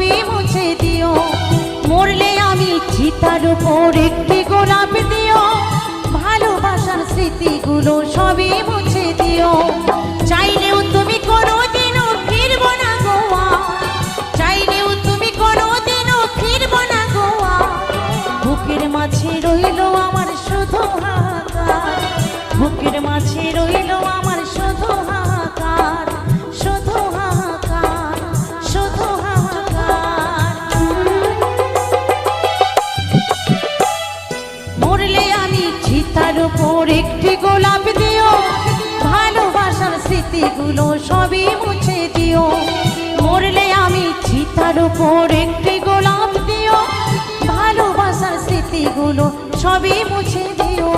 সবই মুছে দিও। মরলে আমি চিতার উপর একটি গোলাপ দিও, ভালোবাসার স্মৃতিগুলো সবই মুছে দিও। চাইলেও তুমি কোনোদিনও ফিরবো না গোয়া, চাইলেও তুমি কোনোদিনও ফিরবো না গোয়া। বুকের মাঝে রইল আমার শুধু হাহাকার, বুকের মাঝে রইল আমার শুধু হাহাকার, শুধু হাহাকার, শুধু হাহাকার। মরলে আমি চিতার উপর একটি গোলাপ দিও, ভালোবাসার স্মৃতিগুলো সবই মুছে দিও। মরলে আমি চিতার উপর একটি গোলাপ দিও, ভালোবাসার স্মৃতিগুলো সবই মুছে দিও।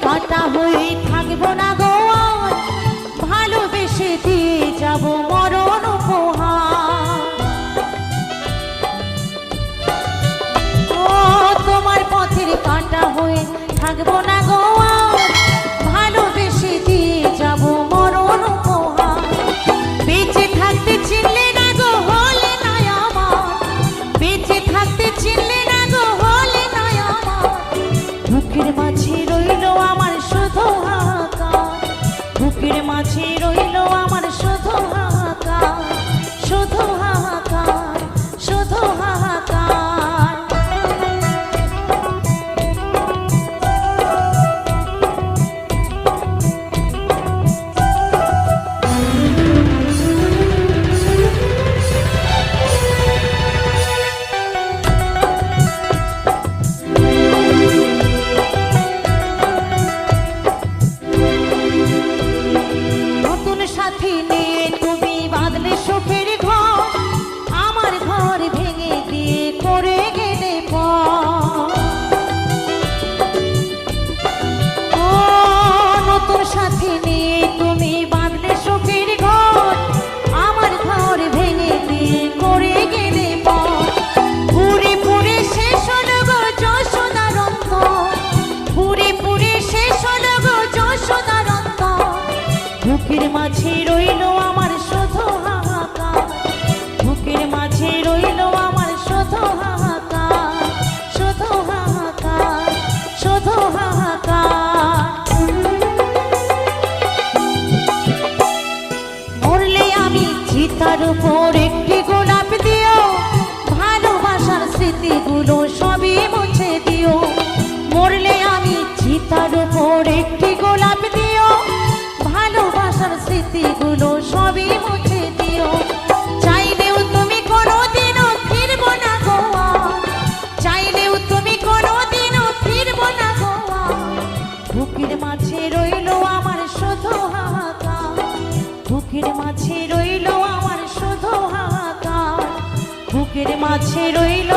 কাটা হয়ে থাকবো না গোয়া, ভালোবেসে দিয়ে যাব মরণ উপহার। ও তোমার পথের কাটা হয়ে থাকবো না গোয়া, ভালোবেসে দিয়ে যাব মরণ উপহার। বেঁচে থাকতে চিনলে না গো হলে না আমার, বেঁচে থাকতে চিনলে না গো হলে না আমার। বুকের মাঝে রইল আমার শুধু হাহাকার, বুকের মাঝে রইল আমার শুধু হাহাকার, শুধু হাহাকার, শুধু হাহাকার। সাথী নিয়ে তুমি বাঁধলে সুখের ঘর, আমার ঘর ভেঙে দিয়ে করে গেলে পর। ও নতুন সাথী নিয়ে তুমি বাঁধলে সুখের ঘর, আমার ঘর ভেঙে দিয়ে করে গেলে পর। পুরে পুরে শেষ হলো গো যশোদার অন্তর, পুরে পুরে শেষ হলো গো যশোদার অন্তর। বুকের মাঝে রইল আমার শুধু হাহাকার, বুকের মাঝে রইল আমার শুধু হাহাকার, শুধু হাহাকার, শুধু হাহাকার। মরলে আমি চিতার উপর একটি গোলাপ দিও, ভালোবাসার স্মৃতিগুলো সবই মুছে দিও। মরলে আমি চিতার উপর একটি গোলাপ দিও, ভালোবাসার স্মৃতিগুলো সবই মুছে দিও। চাইলেও তুমি কোনোদিনও ফিরবো না গোয়া, চাইলেও তুমি কোনোদিনও ফিরবো না গোয়া। বুকের মাঝে রইল আমার শুধু হাহাকার, বুকের মাঝে রইল আমার শুধু হাহাকার, বুকের মাঝে রইল